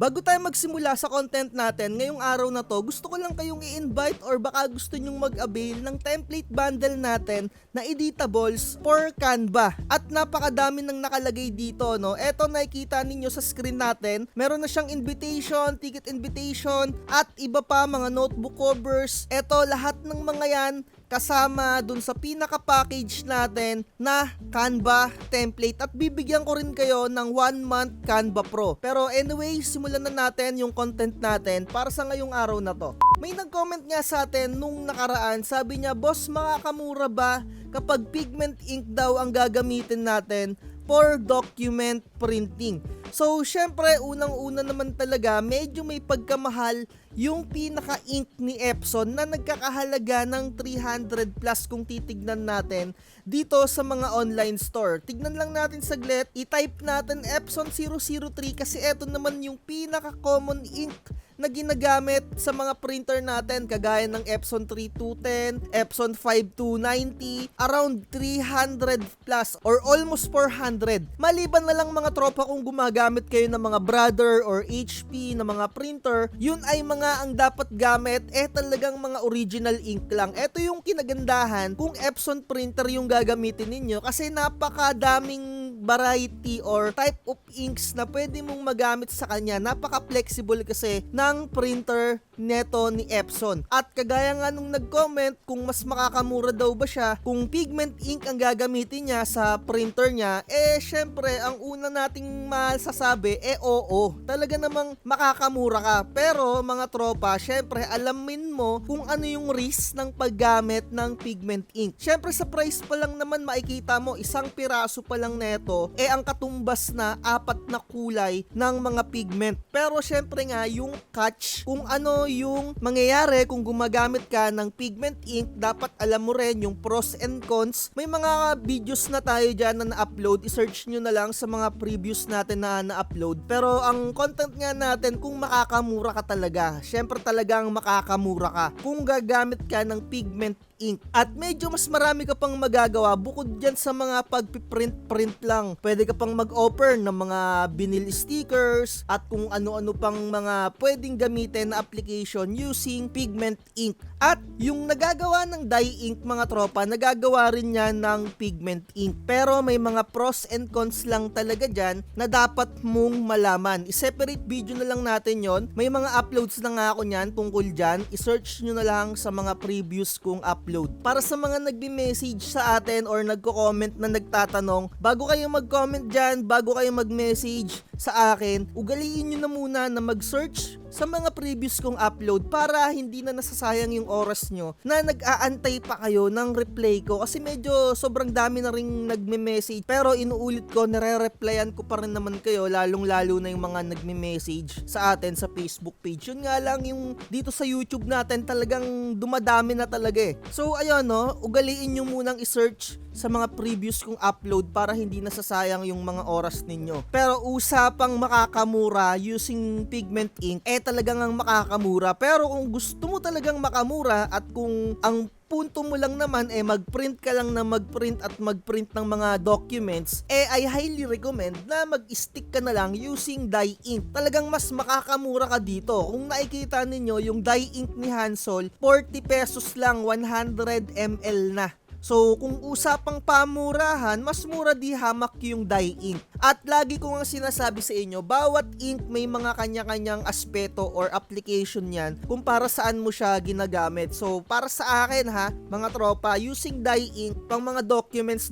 Bago tayo magsimula sa content natin, ngayong araw na to, gusto ko lang kayong i-invite or baka gusto nyong mag-avail ng template bundle natin na editables for Canva. At napakadami ng nakalagay dito, no? Eto, nakikita ninyo sa screen natin, meron na siyang invitation, ticket invitation, at iba pa, mga notebook covers. Eto, lahat ng mga yan kasama dun sa pinaka-package natin na Canva template at bibigyan ko rin kayo ng 1 month Canva Pro. Pero anyway, simulan na natin yung content natin para sa ngayong araw na to. May nag-comment nga sa atin nung nakaraan, sabi niya, "Boss, makakamura ba kapag pigment ink daw ang gagamitin natin for document printing?" So, syempre, unang-una naman talaga, medyo may pagkamahal yung pinaka-ink ni Epson na nagkakahalaga ng 300 plus kung titignan natin dito sa mga online store. Tignan lang natin saglit, i-type natin Epson 003 kasi eto naman yung pinaka-common ink na ginagamit sa mga printer natin kagaya ng Epson 3210, Epson 5290, around 300 plus or almost 400. Maliban na lang mga tropa kung gumagamit kayo ng mga Brother or HP na mga printer, yun ay mga ang dapat gamit talagang mga original ink lang. Ito yung kinagandahan kung Epson printer yung gagamitin ninyo kasi napakadaming variety or type of inks na pwede mong magamit sa kanya. Napaka-flexible kasi ng printer neto ni Epson. At kagaya nga nung nag-comment kung mas makakamura daw ba siya kung pigment ink ang gagamitin niya sa printer niya, syempre ang una nating masasabi, oo, talaga namang makakamura ka. Pero mga tropa, syempre alamin mo kung ano yung risk ng paggamit ng pigment ink. Syempre sa price pa lang naman makikita mo, isang piraso pa lang neto, ang katumbas na 4 na kulay ng mga pigment. Pero syempre nga, yung catch, kung ano yung mangyayari kung gumagamit ka ng pigment ink, dapat alam mo rin yung pros and cons. May mga videos na tayo dyan na na-upload, i-search nyo na lang sa mga previous natin na na-upload. Pero ang content nga natin, kung makakamura ka talaga, syempre talagang makakamura ka kung gagamit ka ng pigment ink. At medyo mas marami ka pang magagawa bukod dyan sa mga pagpiprint lang. Pwede ka pang mag-offer ng mga vinyl stickers at kung ano-ano pang mga pwedeng gamitin na application using pigment ink. At yung nagagawa ng dye ink mga tropa, nagagawa rin yan ng pigment ink. Pero may mga pros and cons lang talaga dyan na dapat mong malaman. I-separate video na lang natin yon. May mga uploads na nga ako nyan tungkol dyan. I-search nyo na lang sa mga previous kong upload. Para sa mga nagbi-message sa atin or nagko-comment na nagtatanong, bago kayo mag-comment dyan, bago kayo mag-message sa akin, ugaliin nyo na muna na mag-search sa mga previous kong upload para hindi na nasasayang yung oras nyo na nag-aantay pa kayo ng reply ko kasi medyo sobrang dami na ring nagme-message, pero inuulit ko, nare-replyan ko pa rin naman kayo, lalong lalo na yung mga nagme-message sa atin sa Facebook page. Yun nga lang, yung dito sa YouTube natin talagang dumadami na talaga So ayun, no, ugaliin nyo munang i-search sa mga previous kong upload para hindi nasasayang yung mga oras ninyo. Pero usapang makakamura using pigment ink, talagang ang makakamura. Pero kung gusto mo talagang makamura at kung ang punto mo lang naman mag-print ka lang na mag-print at mag-print ng mga documents, I highly recommend na mag-stick ka na lang using dye ink. Talagang mas makakamura ka dito. Kung nakikita ninyo yung dye ink ni Hansol, 40 pesos lang, 100 ml na. So, kung usapang pamurahan, mas mura di hamak yung dye ink. At lagi ko nga sinasabi sa inyo, bawat ink may mga kanya-kanyang aspeto or application yan kung para saan mo siya ginagamit. So, para sa akin mga tropa, using dye ink, pang mga documents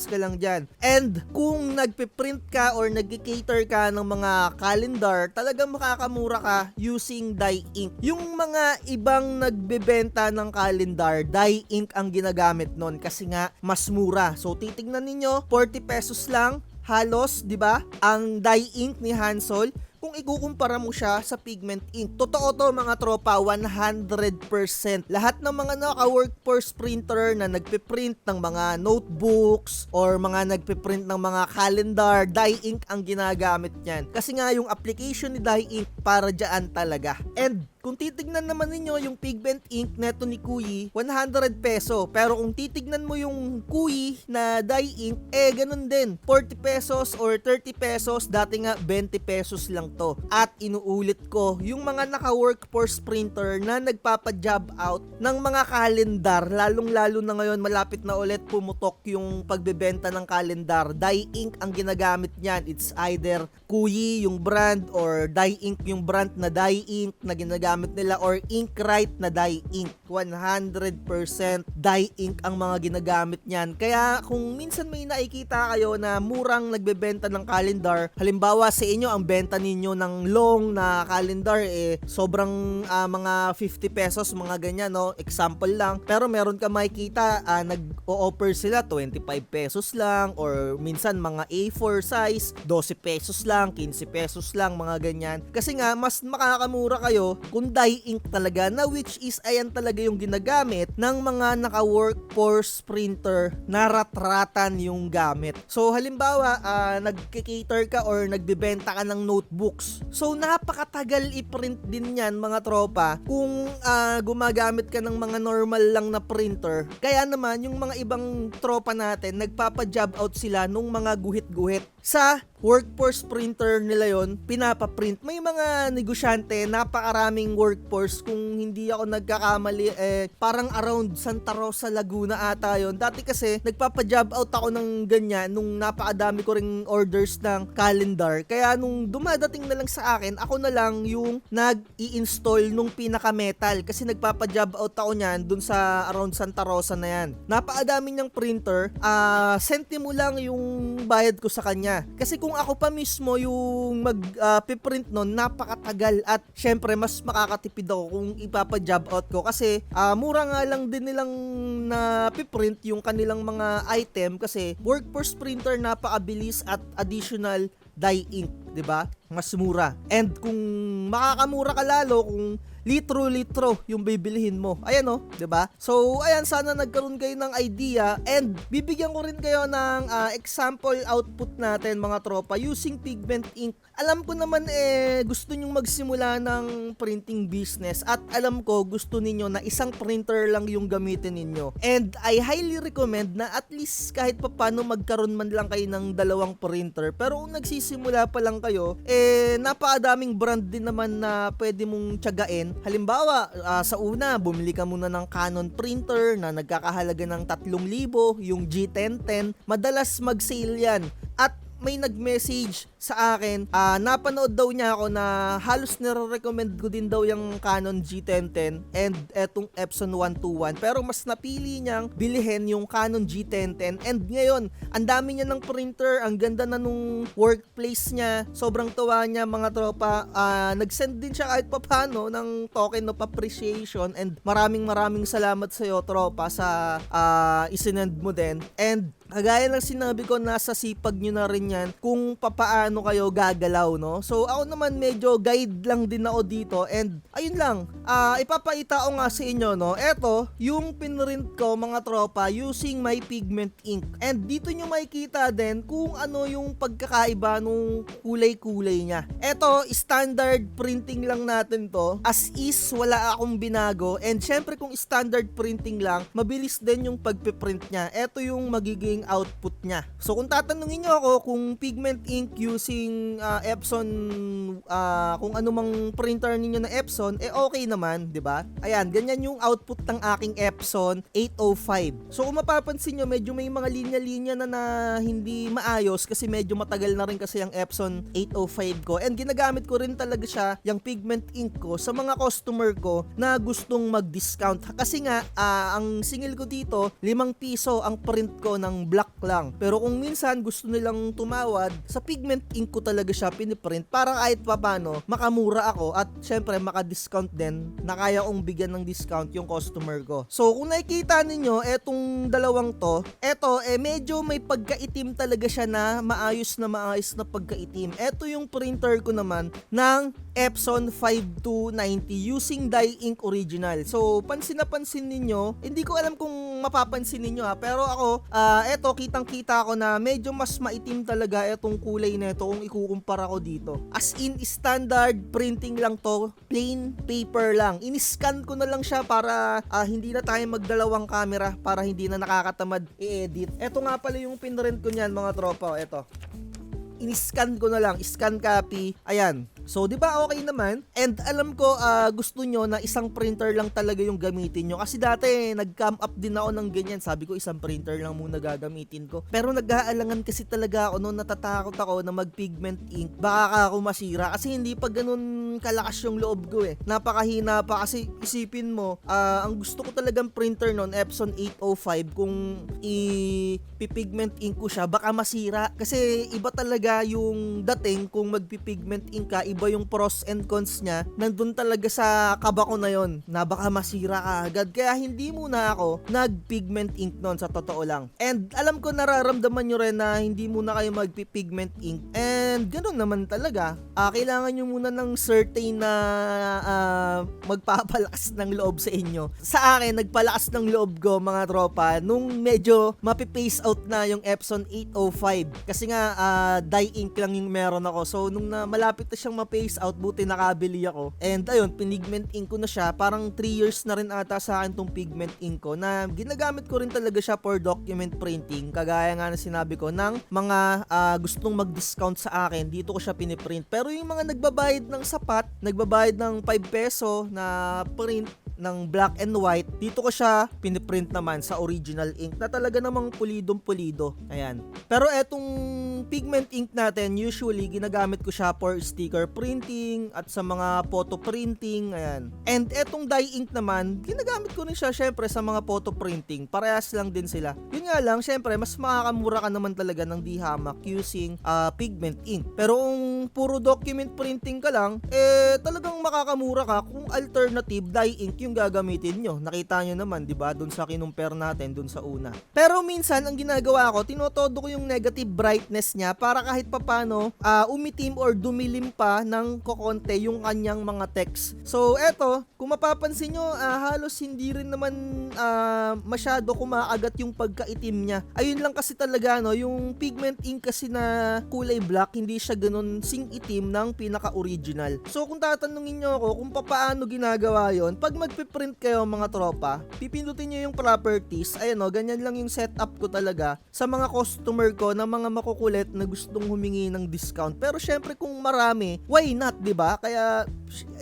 ka lang dyan. And kung nagpiprint ka or nag-cater ka ng mga calendar, talagang makakamura ka using dye ink. Yung mga ibang nagbebenta ng calendar, dye ink ang ginagamit nun kasi nga mas mura. So titignan ninyo, 40 pesos lang halos, 'di ba? Ang dye ink ni Hansol kung ikukumpara mo siya sa pigment ink. Totoo to mga tropa, 100%. Lahat ng mga naka-workforce printer na nagpiprint ng mga notebooks or mga nagpiprint ng mga calendar, dye ink ang ginagamit niyan. Kasi nga yung application ni dye ink para dyan talaga. And kung titignan naman ninyo yung pigment ink neto ni Kuyi, 100 peso. Pero kung titignan mo yung Kuyi na dye ink, ganun din. 40 pesos or 30 pesos. Dati nga 20 pesos lang to. At inuulit ko, yung mga naka-workforce printer na nagpapa-job out ng mga kalendar, lalong-lalo na ngayon malapit na ulit pumutok yung pagbebenta ng kalendar. Dye ink ang ginagamit niyan. It's either Kuyi yung brand or dye ink yung brand na dye ink na ginagamit nila or Inkrite na dye ink. 100% dye ink ang mga ginagamit niyan. Kaya kung minsan may nakikita kayo na murang nagbebenta ng calendar, halimbawa sa inyo ang benta ninyo ng long na calendar sobrang mga 50 pesos, mga ganyan, no? Example lang. Pero meron ka makikita nag-o-offer sila 25 pesos lang or minsan mga A4 size 12 pesos lang, 15 pesos lang, mga ganyan. Kasi nga mas makakamura kayo kung dye ink talaga, na which is ayan talaga yung ginagamit ng mga naka-workforce printer na rat-ratan yung gamit. So halimbawa nagki-cater ka or nagbebenta ka ng notebooks. So napakatagal i-print din yan, mga tropa, kung gumagamit ka ng mga normal lang na printer. Kaya naman yung mga ibang tropa natin, nagpapa-job out sila nung mga guhit-guhit sa workforce printer nila yon, pinapaprint. May mga negosyante, napakaraming workforce, kung hindi ako nagkakamali, parang around Santa Rosa, Laguna ata yon. Dati kasi nagpapa-job out ako ng ganyan nung napakadami ko ring orders ng calendar. Kaya nung dumadating na lang sa akin, ako na lang yung nag-i-install nung pinaka-metal kasi nagpapa-job out ako niyan dun sa around Santa Rosa na yan. Napakadami niyang printer, sentimo lang yung bayad ko sa kanya. Kasi kung ako pa mismo yung mag-print nun, napakatagal at syempre mas makakatipid ako kung ipapa-job out ko kasi mura nga lang din nilang na-print yung kanilang mga item kasi workforce printer, napakabilis at additional dye ink, 'di ba? Mas mura. And kung makakamura ka lalo kung litro-litro yung bibilihin mo. Ayan, 'di ba? So, ayan, sana nagkaroon kayo ng idea and bibigyan ko rin kayo ng example output natin, mga tropa, using pigment ink. Alam ko naman gusto nyong magsimula ng printing business at alam ko gusto ninyo na isang printer lang yung gamitin ninyo. And I highly recommend na at least kahit papaano magkaroon man lang kayo ng dalawang printer. Pero kung nagsisimula pa lang kayo, napakadaming brand din naman na pwede mong tiyagain. Halimbawa, sa una, bumili ka muna ng Canon printer na nagkakahalaga ng 3,000, yung G1010. Madalas mag-sale yan. At may nag-message sa akin, napanood daw niya ako na halos nire-recommend ko din daw yung Canon G1010 and etong Epson 121, pero mas napili niyang bilhin yung Canon G1010. And ngayon, ang dami niya ng printer, ang ganda na nung workplace niya, sobrang tuwa niya, mga tropa. Nag-send din siya kahit papano ng token of appreciation and maraming salamat sa iyo, tropa, sa isinend mo din. And kagaya ng sinabi ko, nasa sipag nyo na rin yan kung papaano kayo gagalaw, no? So ako naman medyo guide lang din ako dito and ayun lang, ipapakita ko nga sa inyo, no? Eto, yung pinrint ko, mga tropa, using my pigment ink. And dito nyo makikita din kung ano yung pagkakaiba nung kulay-kulay niya. Eto, standard printing lang natin to. As is, wala akong binago. And syempre kung standard printing lang, mabilis din yung pagpiprint niya. Eto yung magiging output niya. So kung tatanungin niyo ako kung pigment ink using Epson, kung ano mang printer ninyo na Epson, okay naman, 'di ba? Ayan, ganyan yung output ng aking Epson 805. So kung mapapansin niyo, medyo may mga linya-linya na hindi maayos kasi medyo matagal na rin kasi yung Epson 805 ko. And ginagamit ko rin talaga siya, yung pigment ink ko, sa mga customer ko na gustong mag-discount. Kasi nga, ang singil ko dito, 5 piso ang print ko ng black lang. Pero kung minsan gusto nilang tumawad, sa pigment ink ko talaga siya piniprint para kahit papano makamura ako at syempre maka-discount din, na kaya kong bigyan ng discount yung customer ko. So kung nakikita ninyo, etong dalawang to, eto medyo may pagkaitim talaga siya, na maayos na pagkaitim. Eto yung printer ko naman ng Epson 5290 using dye ink original. So pansin na pansin ninyo, hindi ko alam kung mapapansin ninyo pero ako, eto kitang-kita ko na medyo mas maitim talaga etong kulay nito kung ikukumpara ko dito. As in standard printing lang to, plain paper lang. In-scan ko na lang siya para hindi na tayo magdalawang camera, para hindi na nakakatamad i-edit. Eto nga pala yung pinrint ko niyan mga tropa, eto. In-scan ko na lang, scan copy. Ayan. So, di ba okay naman? And alam ko, gusto nyo na isang printer lang talaga yung gamitin nyo. Kasi dati, nag-come up din ako ng ganyan. Sabi ko, isang printer lang muna gagamitin ko. Pero nag-aalangan kasi talaga ako noon, natatakot ako na mag-pigment ink. Baka ako masira. Kasi hindi pa ganun kalakas yung loob ko eh. Napakahina pa kasi isipin mo, ang gusto ko talagang printer noon, Epson 805, kung i-pigment ink ko siya, baka masira. Kasi iba talaga yung dating kung mag-pigment ink ka, iba yung pros and cons niya, nandun talaga sa kaba ko na yon na baka masira ka agad. Kaya hindi muna ako nag-pigment ink noon, sa totoo lang. And alam ko nararamdaman nyo rin na hindi muna kayo mag-pigment ink. And ganun naman talaga. Kailangan nyo muna ng certain na magpapalakas ng loob sa inyo. Sa akin, nagpalakas ng loob ko mga tropa nung medyo mapipace out na yung Epson 805. Kasi nga, dye ink lang yung meron ako. So, nung malapit na siyang ma-phase out, buti nakabili ako. And ayun, pinigment ink ko na siya. Parang 3 years na rin ata sa akin tong pigment ink ko na ginagamit ko rin talaga siya for document printing. Kagaya nga na sinabi ko ng mga gustong mag-discount sa akin, dito ko siya piniprint. Pero yung mga nagbabayad ng sapat, nagbabayad ng 5 peso na print ng black and white, dito ko siya piniprint naman sa original ink na talaga namang pulidong pulido. Ayan. Pero etong pigment ink natin, usually ginagamit ko siya for sticker printing at sa mga photo printing. Ayan. And etong dye ink naman, ginagamit ko rin siya syempre sa mga photo printing. Parehas lang din sila. Yun nga lang, syempre mas makakamura ka naman talaga ng dihamak using pigment ink. Pero kung puro document printing ka lang, talagang makakamura ka kung alternative dye ink yung gagamitin nyo. Nakita nyo naman, di ba? Doon sa kinumpare natin, doon sa una. Pero minsan, ang ginagawa ko, tinotodo ko yung negative brightness niya para kahit papano, umitim or dumilim pa ng kokonte yung kanyang mga text. So, eto, kung mapapansin nyo, halos hindi rin naman masyado kumaagat yung pagkaitim niya. Ayun lang kasi talaga, no, yung pigment ink kasi na kulay black, hindi siya ganun sing itim ng pinaka-original. So, kung tatanungin nyo ako kung paano ginagawa yon, pag magpiprint kayo mga tropa, pipindutin nyo yung properties. Ayan o, ganyan lang yung setup ko talaga sa mga customer ko na mga makukulit na gustong humingi ng discount. Pero syempre kung marami, why not, diba? Kaya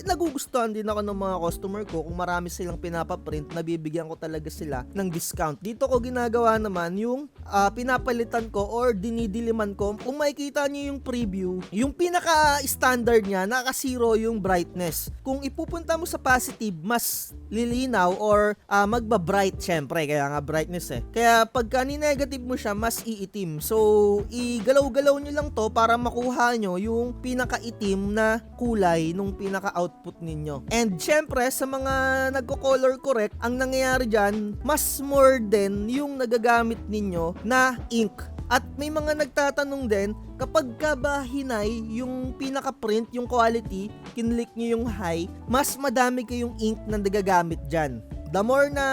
nagugustuhan din ako ng mga customer ko kung marami silang pinapaprint, nabibigyan ko talaga sila ng discount. Dito ko ginagawa naman yung pinapalitan ko or dinidiliman ko. Kung makikita nyo yung preview, yung pinaka-standard niya, naka-zero yung brightness. Kung ipupunta mo sa positive, mas lilinaw or magba-bright syempre, kaya nga brightness eh. Kaya pagka ni-negative mo siya, mas iitim. So, igalaw-galaw nyo lang to para makuha nyo yung pinaka-itim na kulay nung pinaka-output ninyo. And syempre, sa mga nagko-color correct, ang nangyayari dyan, mas more din yung nagagamit ninyo na ink. At may mga nagtatanong din, kapag ka ba hinay yung pinaka-print, yung quality, kinlik nyo yung high, mas madami kayong ink na nagagamit dyan. The more na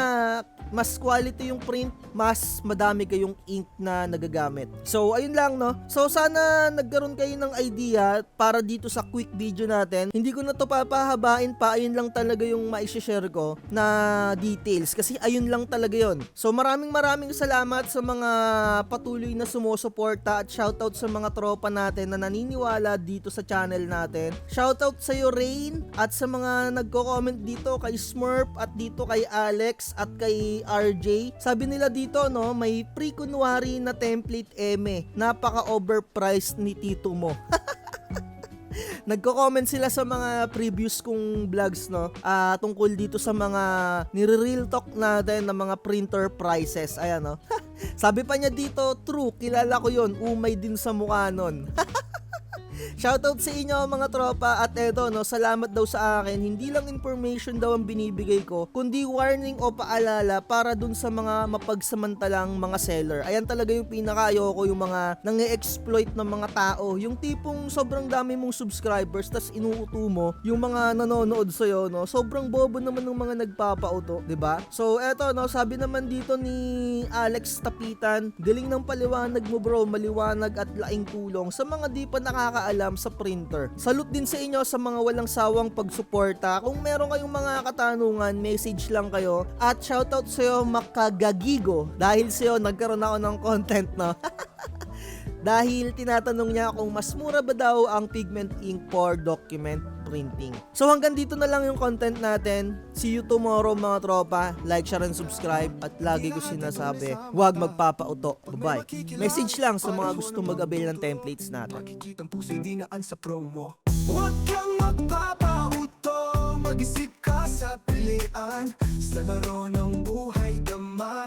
mas quality yung print, mas madami kayong ink na nagagamit. So, ayun lang, no? So, sana nagkaroon kayo ng idea para dito sa quick video natin. Hindi ko na to papahabain pa. Ayun lang talaga yung maishishare ko na details. Kasi ayun lang talaga yon. So, maraming salamat sa mga patuloy na sumusuporta at shoutout sa mga tropa natin na naniniwala dito sa channel natin. Shoutout sa iyo, Rain, at sa mga nagko-comment dito kay Smurf at dito kay Alex at kay RJ. Sabi nila dito, no, may pre-kunwari na template eme. Napaka-overpriced ni tito mo. Nagko-comment sila sa mga previous kong vlogs, no, tungkol dito sa mga nire-real talk natin ng mga printer prices. Ayan, no. Sabi pa niya dito, true, kilala ko yon, umay din sa mukha nun. Shoutout sa inyo mga tropa at eto no, salamat daw sa akin. Hindi lang information daw ang binibigay ko, kundi warning o paalala para dun sa mga mapagsamantalang mga seller. Ayan talaga yung pinaka-ayoko, yung mga nange-exploit ng mga tao. Yung tipong sobrang dami mong subscribers tas inuuto mo yung mga nanonood sa'yo, no? Sobrang bobo naman ng mga nagpapauto, 'di ba? So eto no, sabi naman dito ni Alex Tapitan, galing ng paliwanag mo bro, maliwanag at laking tulong sa mga di pa nakakaalam sa printer. Salute din sa inyo sa mga walang sawang pagsuporta. Kung meron kayong mga katanungan, message lang kayo. At shoutout sa'yo Makagagigo, dahil sa'yo nagkaroon ako ng content, no? Dahil tinatanong niya kung mas mura ba daw ang pigment ink for document printing. So hanggang dito na lang yung content natin. See you tomorrow mga tropa. Like, share, and subscribe. At lagi ko sinasabi, huwag magpapauto. Bye-bye. Message lang sa mga gusto mag-avail ng templates natin. Makikitang pusong dinaan sa promo. Huwag kang magpapauto, mag-isip ka sa pilian. Sa laro ng buhay dama